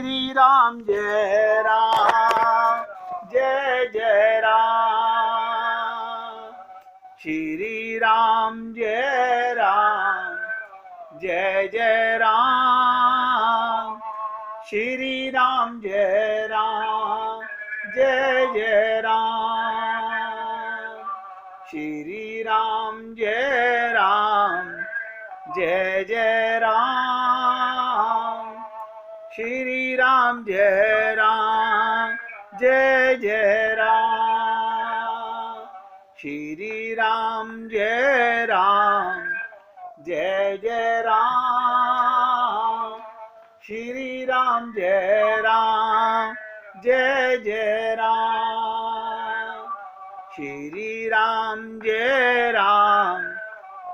श्री राम जय राम जय जय राम। श्री राम जय राम जय जय राम। श्री राम जय राम जय जय राम। श्री राम जय राम जय जय राम। श्री राम जय राम जय जय राम। श्री राम जय राम जय जय राम। श्री राम जय राम जय जय राम। श्री राम जय राम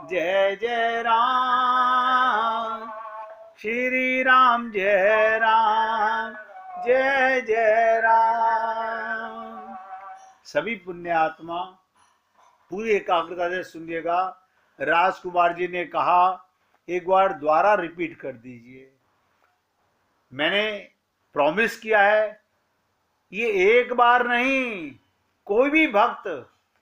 जय जय राम। श्री राम जय राम जय जय राम। सभी पुण्य आत्मा पूरी एकाग्रता से सुनिएगा। राजकुमार जी ने कहा एक बार दोबारा रिपीट कर दीजिए। मैंने प्रॉमिस किया है, ये एक बार नहीं, कोई भी भक्त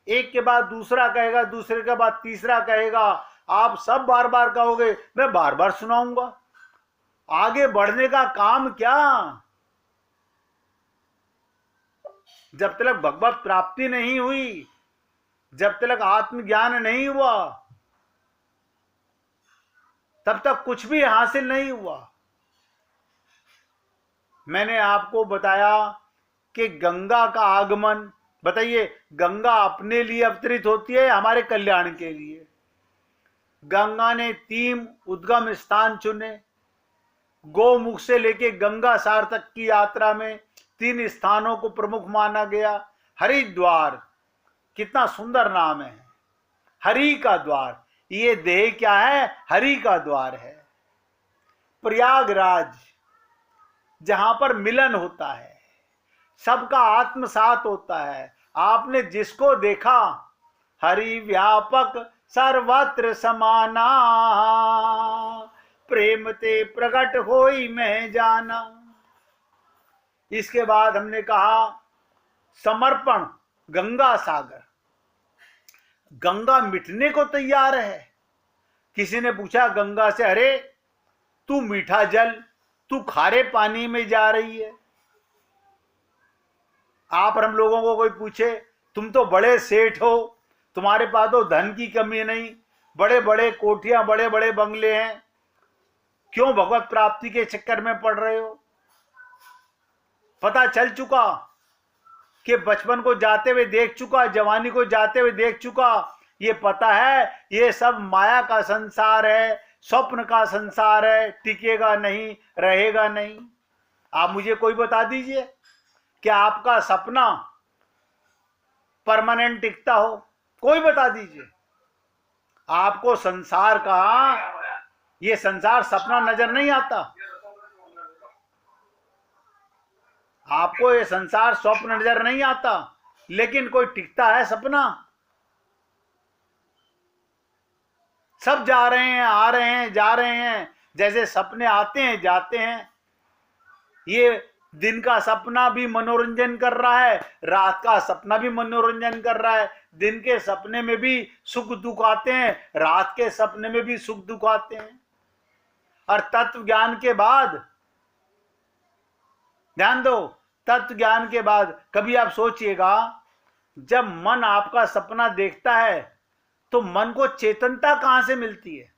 एक के बाद दूसरा कहेगा, दूसरे के बाद तीसरा कहेगा, आप सब बार बार कहोगे, मैं बार बार सुनाऊंगा। आगे बढ़ने का काम क्या? जब तक भगवत प्राप्ति नहीं हुई, जब तक आत्मज्ञान नहीं हुआ, तब तक कुछ भी हासिल नहीं हुआ। मैंने आपको बताया कि गंगा का आगमन, बताइए, गंगा अपने लिए अवतरित होती है हमारे कल्याण के लिए। गंगा ने 3 उद्गम स्थान चुने। गोमुख से लेके गंगा सार तक की यात्रा में 3 स्थानों को प्रमुख माना गया। हरिद्वार, कितना सुंदर नाम है, हरि का द्वार। ये देह क्या है? हरि का द्वार है। प्रयागराज, जहां पर मिलन होता है, सबका आत्मसात होता है। आपने जिसको देखा, हरि व्यापक सर्वत्र समाना, प्रेम ते प्रकट होई मैं जाना। इसके बाद हमने कहा समर्पण, गंगा सागर। गंगा मिटने को तैयार है। किसी ने पूछा गंगा से, अरे तू मीठा जल, तू खारे पानी में जा रही है। आप और हम लोगों को कोई पूछे, तुम तो बड़े सेठ हो, तुम्हारे पास तो धन की कमी नहीं, बड़े बड़े कोठियां, बड़े बड़े बंगले हैं, क्यों भगवत प्राप्ति के चक्कर में पड़ रहे हो? पता चल चुका कि बचपन को जाते हुए देख चुका, जवानी को जाते हुए देख चुका। ये पता है ये सब माया का संसार है, स्वप्न का संसार है, टिकेगा नहीं, रहेगा नहीं। आप मुझे कोई बता दीजिए कि आपका सपना परमानेंट टिकता हो? कोई बता दीजिए। आपको संसार का, ये संसार सपना नजर नहीं आता। आपको ये संसार स्वप्न नजर नहीं आता, लेकिन कोई टिकता है सपना? सब जा रहे हैं, आ रहे हैं, जा रहे हैं, जैसे सपने आते हैं जाते हैं। ये दिन का सपना भी मनोरंजन कर रहा है, रात का सपना भी मनोरंजन कर रहा है। दिन के सपने में भी सुख दुख आते हैं, रात के सपने में भी सुख दुख आते हैं। और तत्व ज्ञान के बाद, ध्यान दो, तत्व ज्ञान के बाद कभी आप सोचिएगा, जब मन आपका सपना देखता है तो मन को चेतनता कहां से मिलती है?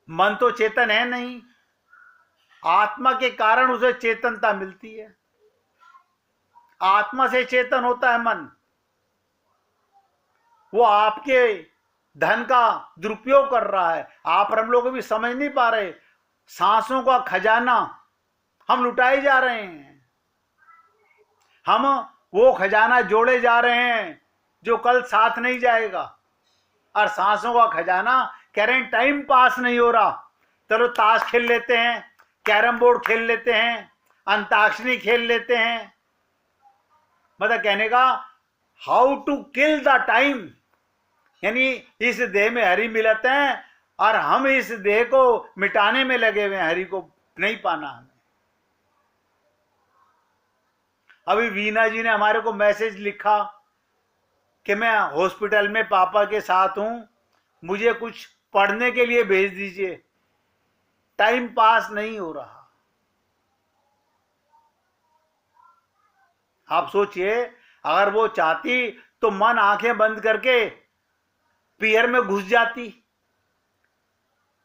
मन तो चेतन है नहीं, आत्मा के कारण उसे चेतनता मिलती है। आत्मा से चेतन होता है मन। वो आपके धन का दुरुपयोग कर रहा है, आप और हम लोग भी समझ नहीं पा रहे। सांसों का खजाना हम लुटाए जा रहे हैं। हम वो खजाना जोड़े जा रहे हैं जो कल साथ नहीं जाएगा। और सांसों का खजाना कह रहे हैं टाइम पास नहीं हो रहा, चलो ताश खेल लेते हैं, कैरम बोर्ड खेल लेते हैं, अंताक्षरी खेल लेते हैं। मतलब कहने का how to kill the time, यानी इस देह में हरि मिलते हैं, और हम इस देह को मिटाने में लगे हुए हैं, हरि को नहीं पाना हमें। अभी वीना जी ने हमारे को मैसेज लिखा कि मैं हॉस्पिटल में पापा के साथ हूं, मुझे कुछ पढ़ने के लिए भेज दीजिए, टाइम पास नहीं हो रहा। आप सोचिए, अगर वो चाहती तो मन आंखें बंद करके पियर में घुस जाती,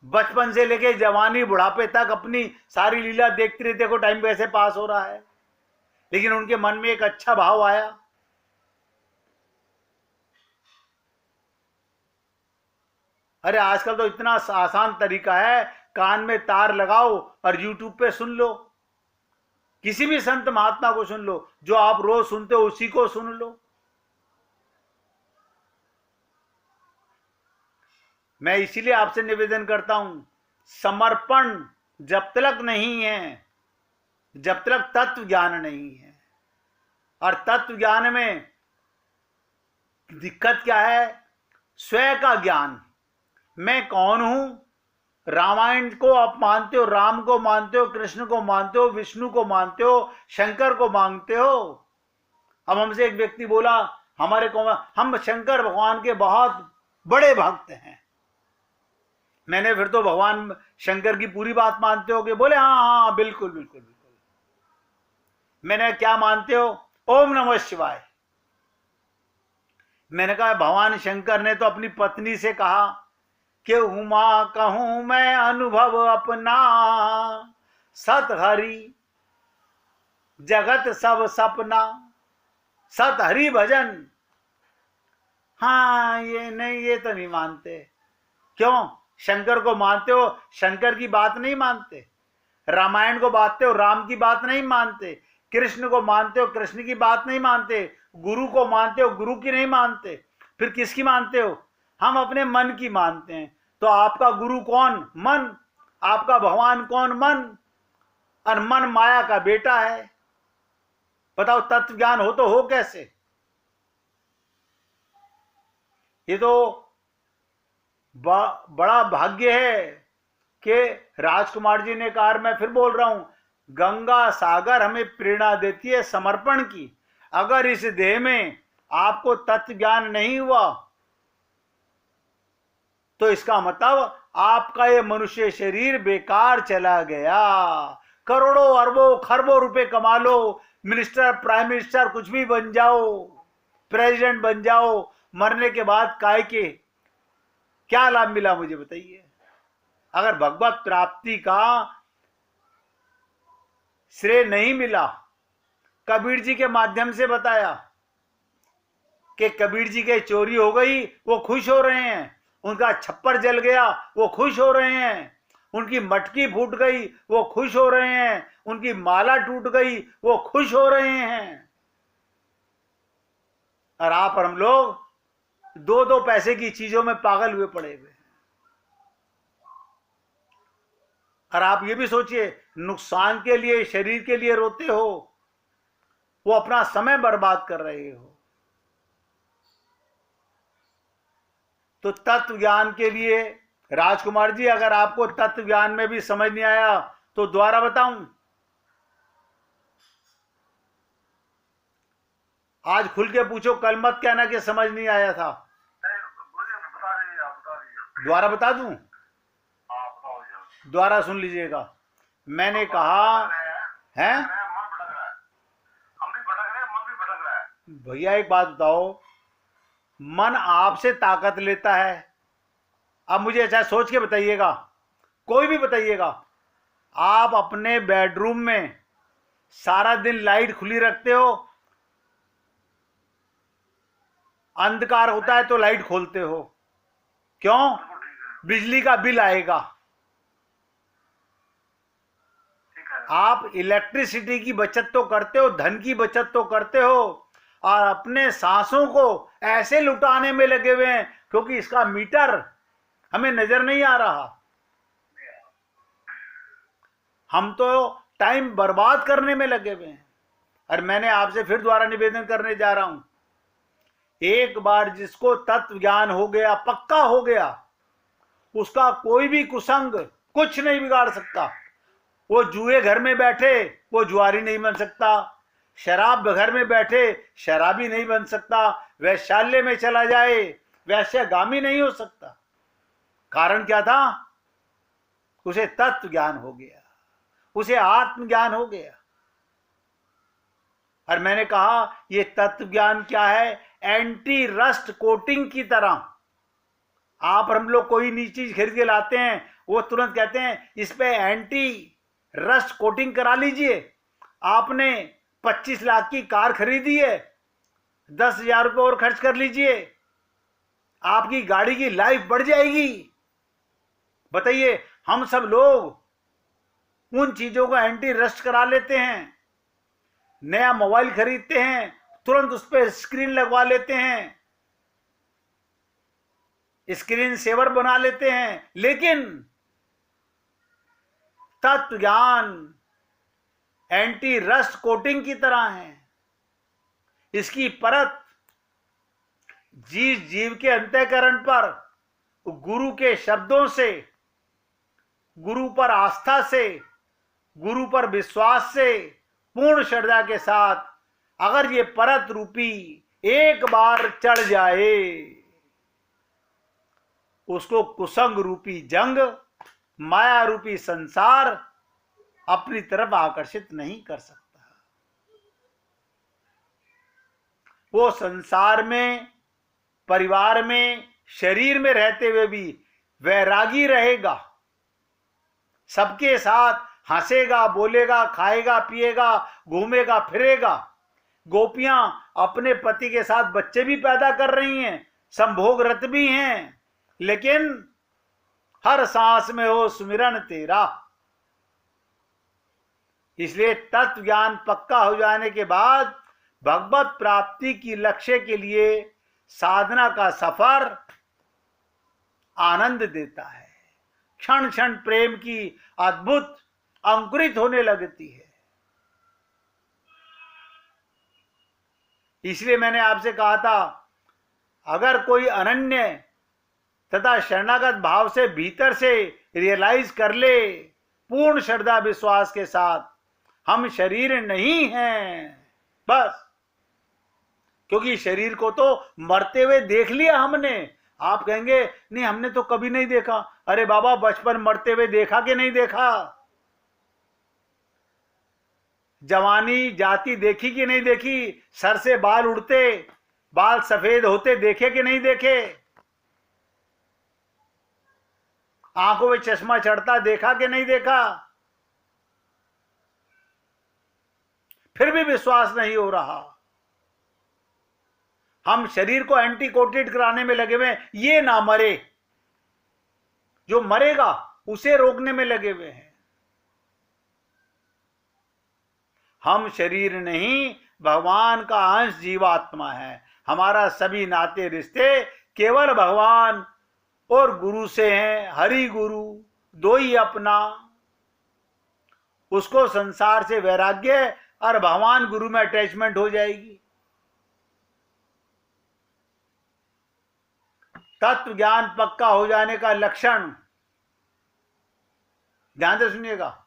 बचपन से लेके जवानी बुढ़ापे तक अपनी सारी लीला देखती रही, देखो टाइम कैसे पास हो रहा है। लेकिन उनके मन में एक अच्छा भाव आया, अरे आजकल तो इतना आसान तरीका है, कान में तार लगाओ और यूट्यूब पे सुन लो, किसी भी संत महात्मा को सुन लो, जो आप रोज सुनते हो उसी को सुन लो। मैं इसीलिए आपसे निवेदन करता हूं, समर्पण जब तक नहीं है, जब तक तत्व ज्ञान नहीं है। और तत्व ज्ञान में दिक्कत क्या है? स्वयं का ज्ञान, मैं कौन हूं। रामायण को आप मानते हो, राम को मानते हो, कृष्ण को मानते हो, विष्णु को मानते हो, शंकर को मानते हो। अब हमसे एक व्यक्ति बोला, हमारे को हम शंकर भगवान के बहुत बड़े भक्त हैं। मैंने फिर तो भगवान शंकर की पूरी बात मानते हो? कि बोले हाँ हाँ बिल्कुल बिल्कुल बिल्कुल। मैंने क्या मानते हो? ओम नमः शिवाय। मैंने कहा भगवान शंकर ने तो अपनी पत्नी से कहा कि उमा कहूं मैं अनुभव अपना, सत हरि जगत सब सपना, सत हरि भजन। हाँ ये नहीं, ये तो नहीं मानते। क्यों? शंकर को मानते हो, शंकर की बात नहीं मानते। रामायण को मानते हो, राम की बात नहीं मानते। कृष्ण को मानते हो, कृष्ण की बात नहीं मानते। गुरु को मानते हो, गुरु की नहीं मानते। फिर किसकी मानते हो? हम अपने मन की मानते हैं। तो आपका गुरु कौन? मन। आपका भगवान कौन? मन। और मन माया का बेटा है। बताओ तत्व ज्ञान हो तो हो कैसे? ये तो बड़ा भाग्य है कि राजकुमार जी ने कहा, मैं फिर बोल रहा हूं, गंगा सागर हमें प्रेरणा देती है समर्पण की। अगर इस देह में आपको तत्व ज्ञान नहीं हुआ तो इसका मतलब आपका ये मनुष्य शरीर बेकार चला गया। करोड़ों अरबों खरबों रुपए कमा लो, मिनिस्टर, प्राइम मिनिस्टर, कुछ भी बन जाओ, प्रेसिडेंट बन जाओ, मरने के बाद काय के क्या लाभ मिला मुझे बताइए? अगर भगवत प्राप्ति का श्रेय नहीं मिला, कबीर जी के माध्यम से बताया कि कबीर जी के चोरी हो गई, वो खुश हो रहे हैं। उनका छप्पर जल गया, वो खुश हो रहे हैं। उनकी मटकी फूट गई, वो खुश हो रहे हैं। उनकी माला टूट गई, वो खुश हो रहे हैं। और आप और हम लोग दो दो पैसे की चीजों में पागल हुए पड़े हुए हैं। और आप ये भी सोचिए, नुकसान के लिए, शरीर के लिए रोते हो, वो अपना समय बर्बाद कर रहे हो। तो तत्व ज्ञान के लिए, राजकुमार जी अगर आपको तत्व ज्ञान में भी समझ नहीं आया तो दोबारा बताऊं, आज खुल के पूछो, कल मत कहना कि समझ नहीं आया था। दोबारा बता दूं? दोबारा सुन लीजिएगा। मैंने कहा है भैया एक बात बताओ, मन आपसे ताकत लेता है। अब मुझे अच्छा सोच के बताइएगा, कोई भी बताइएगा, आप अपने बेडरूम में सारा दिन लाइट खुली रखते हो, अंधकार होता है तो लाइट खोलते हो, क्यों? बिजली का बिल आएगा। आप इलेक्ट्रिसिटी की बचत तो करते हो, धन की बचत तो करते हो, और अपने सांसों को ऐसे लुटाने में लगे हुए हैं क्योंकि इसका मीटर हमें नजर नहीं आ रहा। हम तो टाइम बर्बाद करने में लगे हुए हैं। और मैंने आपसे फिर दोबारा निवेदन करने जा रहा हूं, एक बार जिसको तत्व ज्ञान हो गया, पक्का हो गया, उसका कोई भी कुसंग कुछ नहीं बिगाड़ सकता। वो जुए घर में बैठे वो जुआरी नहीं बन सकता, शराब घर में बैठे शराबी नहीं बन सकता, वैश्यालय में चला जाए वैश्यगामी नहीं हो सकता। कारण क्या था? उसे तत्व ज्ञान हो गया, उसे आत्मज्ञान हो गया। और मैंने कहा ये तत्व ज्ञान क्या है? एंटी रस्ट कोटिंग की तरह। आप हम लोग कोई नई चीज खरीद के लाते हैं, वो तुरंत कहते हैं इस पे एंटी रस्ट कोटिंग करा लीजिए। आपने 25 लाख की कार खरीदी है, 10,000 रुपये और खर्च कर लीजिए, आपकी गाड़ी की लाइफ बढ़ जाएगी। बताइए, हम सब लोग उन चीजों को एंटी रस्ट करा लेते हैं। नया मोबाइल खरीदते हैं, तुरंत उस पर स्क्रीन लगवा लेते हैं, स्क्रीन सेवर बना लेते हैं। लेकिन तत्व ज्ञान एंटी रस्ट कोटिंग की तरह है। इसकी परत जिस जीव के अंतःकरण पर गुरु के शब्दों से, गुरु पर आस्था से, गुरु पर विश्वास से, पूर्ण श्रद्धा के साथ अगर ये परत रूपी एक बार चढ़ जाए, उसको कुसंग रूपी जंग, माया रूपी संसार अपनी तरफ आकर्षित नहीं कर सकता। वो संसार में, परिवार में, शरीर में रहते हुए भी वैरागी रहेगा, सबके साथ हंसेगा, बोलेगा, खाएगा, पिएगा, घूमेगा, फिरेगा। गोपियां अपने पति के साथ बच्चे भी पैदा कर रही हैं, संभोग रत भी हैं, लेकिन हर सांस में हो सुमिरन तेरा। इसलिए तत्व ज्ञान पक्का हो जाने के बाद भगवत प्राप्ति की लक्ष्य के लिए साधना का सफर आनंद देता है। क्षण क्षण प्रेम की अद्भुत अंकुरित होने लगती है। इसलिए मैंने आपसे कहा था, अगर कोई अनन्य तथा शरणागत भाव से भीतर से रियलाइज कर ले, पूर्ण श्रद्धा विश्वास के साथ, हम शरीर नहीं हैं बस। क्योंकि शरीर को तो मरते हुए देख लिया हमने। आप कहेंगे नहीं हमने तो कभी नहीं देखा। अरे बाबा, बचपन मरते हुए देखा कि नहीं देखा? जवानी जाती देखी कि नहीं देखी? सर से बाल उड़ते, बाल सफेद होते देखे कि नहीं देखे? आंखों में चश्मा चढ़ता देखा कि नहीं देखा? फिर भी विश्वास नहीं हो रहा। हम शरीर को एंटी कोटेड कराने में लगे हुए, ये ना मरे, जो मरेगा उसे रोकने में लगे हुए हैं। हम शरीर नहीं, भगवान का अंश जीवात्मा है। हमारा सभी नाते रिश्ते केवल भगवान और गुरु से हैं। हरि गुरु दो ही अपना। उसको संसार से वैराग्य और भगवान गुरु में अटैचमेंट हो जाएगी। तत्व ज्ञान पक्का हो जाने का लक्षण, ध्यान से सुनिएगा,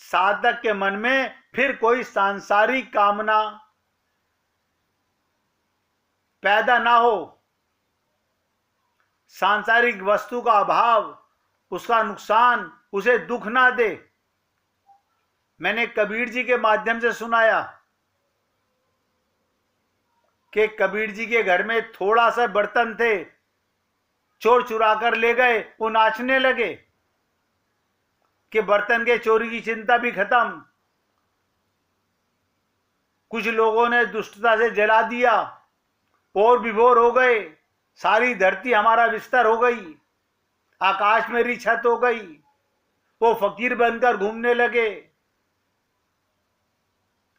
साधक के मन में फिर कोई सांसारिक कामना पैदा ना हो, सांसारिक वस्तु का अभाव, उसका नुकसान उसे दुख ना दे। मैंने कबीर जी के माध्यम से सुनाया कि कबीर जी के घर में थोड़ा सा बर्तन थे, चोर चुरा कर ले गए, वो नाचने लगे कि बर्तन के चोरी की चिंता भी खत्म। कुछ लोगों ने दुष्टता से जला दिया और विभोर हो गए, सारी धरती हमारा बिस्तर हो गई, आकाश मेरी छत हो गई। वो फकीर बनकर घूमने लगे।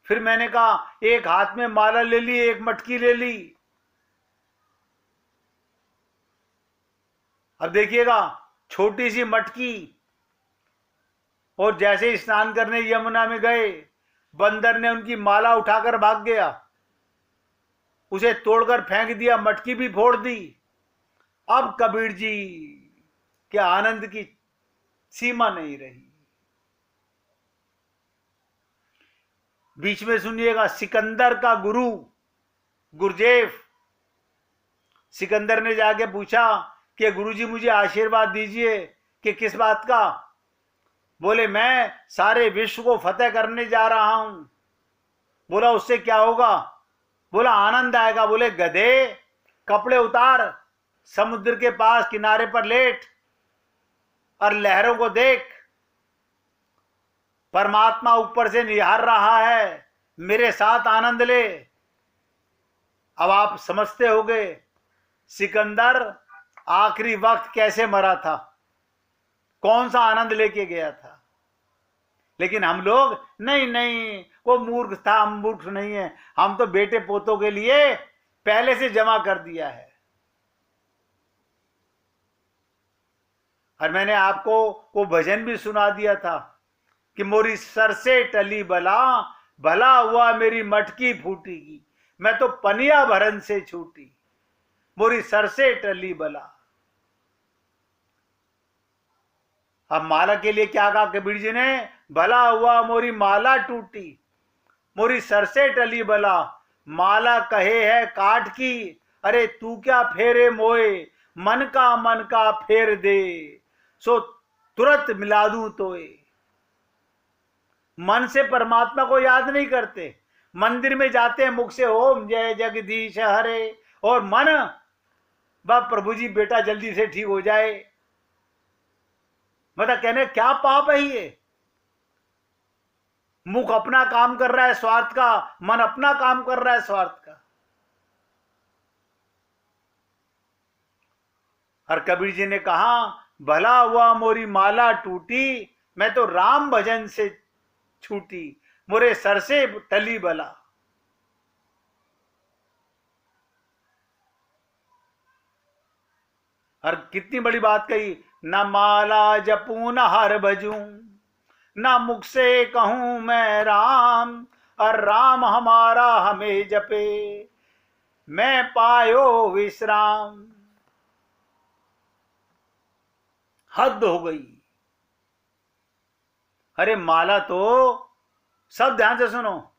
फिर मैंने कहा एक हाथ में माला ले ली, एक मटकी ले ली। अब देखिएगा, छोटी सी मटकी, और जैसे ही स्नान करने यमुना में गए, बंदर ने उनकी माला उठाकर भाग गया, उसे तोड़कर फेंक दिया, मटकी भी फोड़ दी। अब कबीर जी कि आनंद की सीमा नहीं रही। बीच में सुनिएगा, सिकंदर का गुरु गुरजेफ, सिकंदर ने जाके पूछा कि गुरुजी मुझे आशीर्वाद दीजिए। कि किस बात का? बोले मैं सारे विश्व को फतेह करने जा रहा हूं। बोला उससे क्या होगा? बोला आनंद आएगा। बोले गधे, कपड़े उतार, समुद्र के पास किनारे पर लेट और लहरों को देख, परमात्मा ऊपर से निहार रहा है, मेरे साथ आनंद ले। अब आप समझते होंगे सिकंदर आखिरी वक्त कैसे मरा था, कौन सा आनंद लेके गया था। लेकिन हम लोग नहीं नहीं, वो मूर्ख था, हम मूर्ख नहीं है, हम तो बेटे पोतों के लिए पहले से जमा कर दिया है। और मैंने आपको वो भजन भी सुना दिया था कि मोरी सर से टली बला, भला हुआ मेरी मटकी फूटी, मैं तो पनिया भरन से छूटी, मोरी सर से टली बला। अब माला के लिए क्या कहा कबीर जी ने? भला हुआ मोरी माला टूटी, मोरी सर से टली बला, माला कहे है काट की, अरे तू क्या फेरे मोए, मन का फेर दे, सो तुरंत मिला दूं तोए। मन से परमात्मा को याद नहीं करते, मंदिर में जाते हैं मुख से ओम जय जगदीश हरे, और मन बा प्रभु जी बेटा जल्दी से ठीक हो जाए। मतलब कहने क्या पाप है ये? मुख अपना काम कर रहा है स्वार्थ का, मन अपना काम कर रहा है स्वार्थ का। और कबीर जी ने कहा भला हुआ मोरी माला टूटी, मैं तो राम भजन से छूटी, मोरे सर से टली बला। और कितनी बड़ी बात कही, न माला जपू न हर भजू, न मुख से कहूं मैं राम, और राम हमारा हमें जपे, मैं पायो विश्राम। हद हो गई। अरे माला तो, सब ध्यान से सुनो,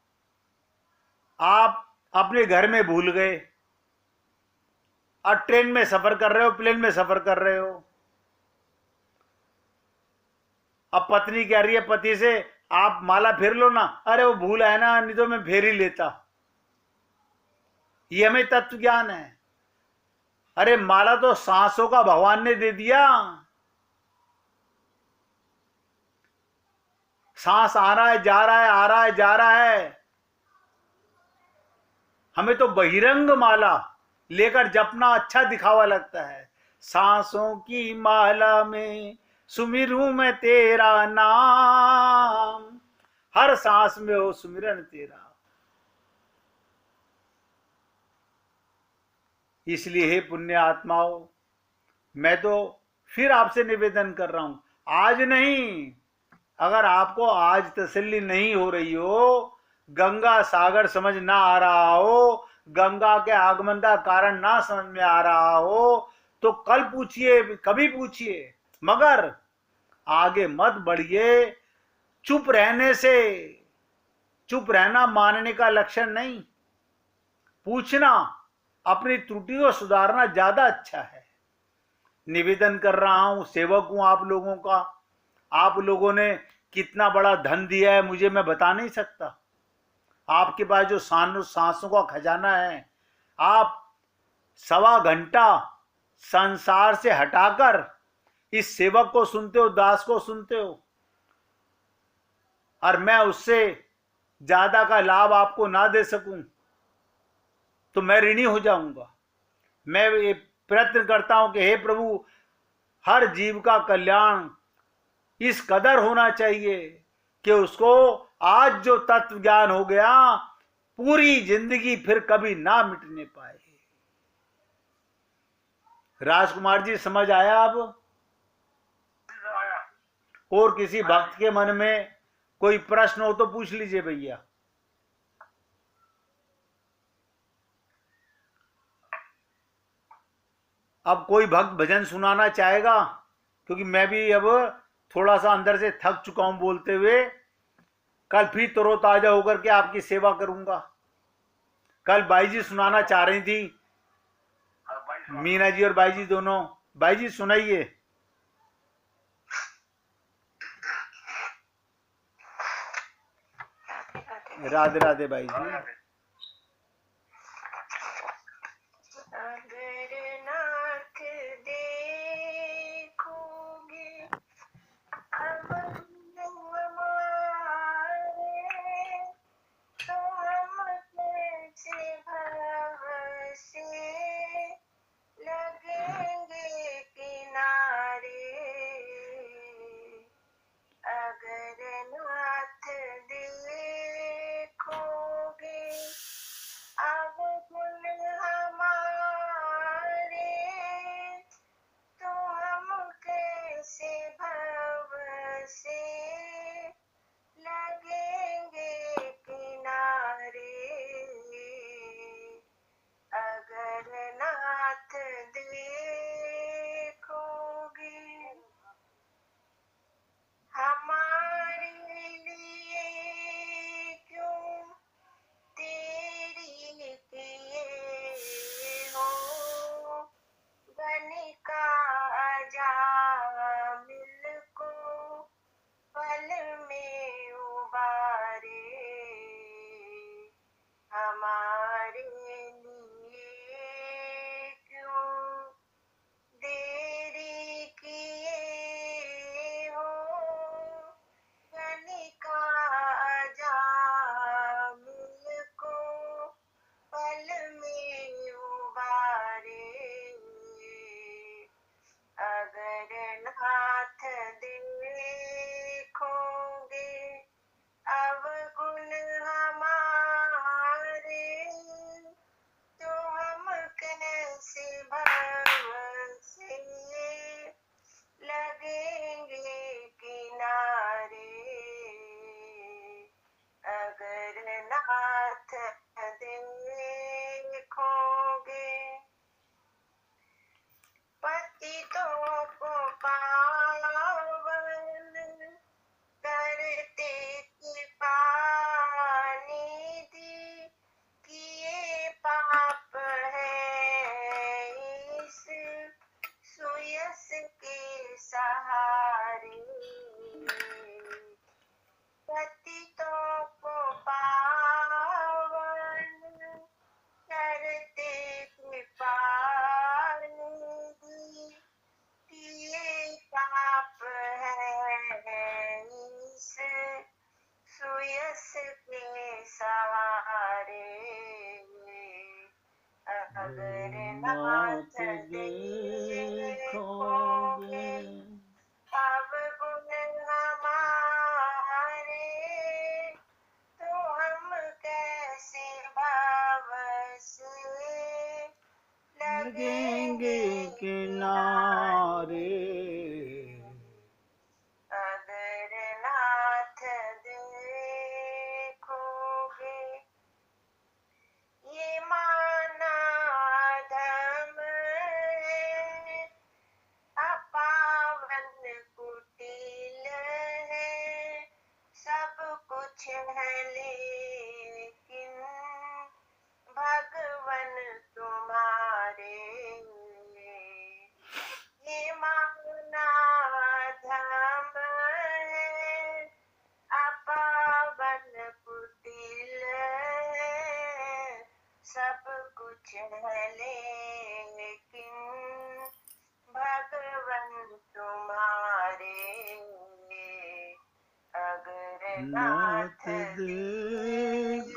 आप अपने घर में भूल गए और ट्रेन में सफर कर रहे हो, प्लेन में सफर कर रहे हो। अब पत्नी कह रही है पति से आप माला फेर लो ना, अरे वो भूल है ना, नहीं तो मैं फेर ही लेता। ये हमें तत्व ज्ञान है। अरे माला तो सांसों का भगवान ने दे दिया। सांस आ रहा है जा रहा है, आ रहा है जा रहा है। हमें तो बहिरंग माला लेकर जपना अच्छा दिखावा लगता है। सांसों की माला में सुमिरूं मैं तेरा नाम, हर सांस में हो सुमिरन तेरा। इसलिए हे पुण्य आत्माओं, मैं तो फिर आपसे निवेदन कर रहा हूं, आज नहीं, अगर आपको आज तसल्ली नहीं हो रही हो, गंगा सागर समझ ना आ रहा हो, गंगा के आगमन का कारण ना समझ में आ रहा हो, तो कल पूछिए, कभी पूछिए, मगर आगे मत बढ़िए। चुप रहने से, चुप रहना मानने का लक्षण नहीं, पूछना, अपनी त्रुटि को सुधारना ज्यादा अच्छा है। निवेदन कर रहा हूं, सेवक हूं आप लोगों का। आप लोगों ने कितना बड़ा धन दिया है मुझे मैं बता नहीं सकता। आपके पास जो सांसों का खजाना है, आप 1.25 घंटा संसार से हटाकर इस सेवक को सुनते हो, दास को सुनते हो, और मैं उससे ज्यादा का लाभ आपको ना दे सकूं तो मैं ऋणी हो जाऊंगा। मैं ये प्रयत्न करता हूं कि हे प्रभु, हर जीव का कल्याण इस कदर होना चाहिए कि उसको आज जो तत्व ज्ञान हो गया, पूरी जिंदगी फिर कभी ना मिटने पाए। राजकुमार जी समझ आया? अब और किसी भक्त के मन में कोई प्रश्न हो तो पूछ लीजिए भैया। अब कोई भक्त भजन सुनाना चाहेगा क्योंकि मैं भी अब थोड़ा सा अंदर से थक चुका हूं बोलते हुए। कल फिर तरोताजा होकर के आपकी सेवा करूंगा। कल बाई जी सुनाना चाह रही थी, मीना जी और बाई जी दोनों। बाई जी सुनाइए। राधे राधे बाई जी। अगर नाथ देखोगे अब हमारे, तो हम कैसे भव से लगेंगे किनारे। अगर नाथ देखोगे अब गुण हमारे, तो हम कैसे भव से लगेंगे किनारे। अगर नाथ देखोगे हमारे लिए क्यों तेरी किए हो, गणिका अजामिल को पल में उबारे। हमारे लिए क्यों देरी किए हो, गणिका अजामिल को पल में उबारे। अगर नाथ देखोगे अवगुण हमारे, तो हम कैसे भव से लगेंगे किनारे। अगर नाथ देखोगे पतितों को पावन करते कृपा निधि, किए पाप है इस सुयस के सहारे। पतितों को पावन करते कृपा निधि, किए पाप है इस सुयस के सहारे। अगर नाथ देखोगे अवगुण हमारे, तो हम कैसे भव से लगेंगे किनारे। अगर नाथ देखोगे ये माना धम है, अपावन कुटिल है, सब कुछ है लेकिन भगवन तुम्हारे। ये माना धम है, अपावन कुटिल है, सब कुछ है लेकिन भगवन तुम्हारे। अगर नाथ देखोगे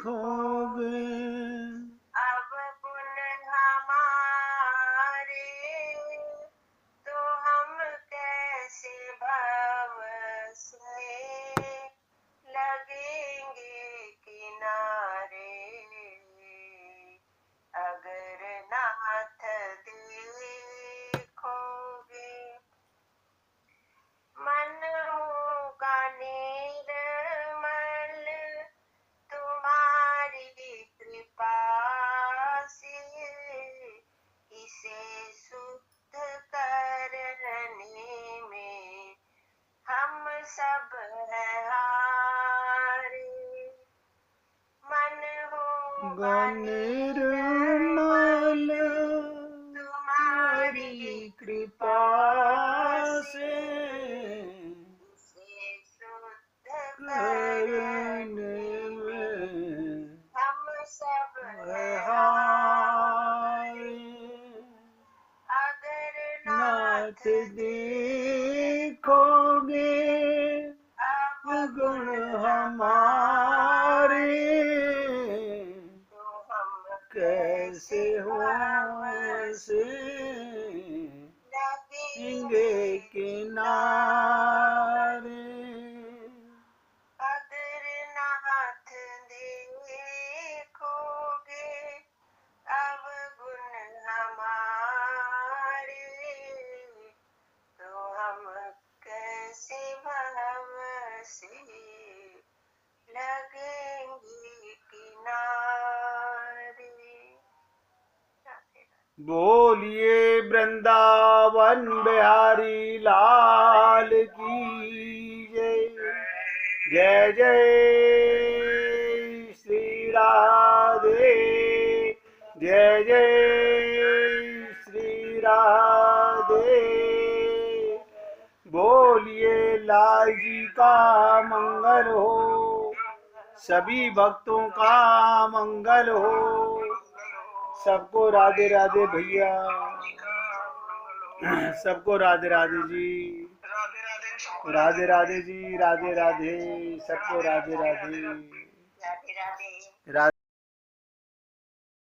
अवगुण हमारे, तो हम कैसे भव से लगेंगे किनारे। अगर नाथ देखोगे मन होगा निर्मल तुम्हारी निर्मल तुम्हारी कृपा से से शुद्ध करने में हम सब हारे। अगर नाथ देखोगे अब गुण हमारे, तो हम कैसे हो से लगेंगे किनारे। अगर नाथ देखोगे अब गुण हमारे, तो हम कैसे भाव से लगेंगे किनारे। बोलिए वृंदावन बिहारी लाल की जय। जय जय श्री राधे, जय जय श्री राधे। बोलिए लाल जी का मंगल हो, सभी भक्तों का मंगल हो। सबको राधे राधे भैया, सबको राधे राधे जी, राधे राधे जी, राधे राधे, सबको राधे राधे, राधे राधे। राधे।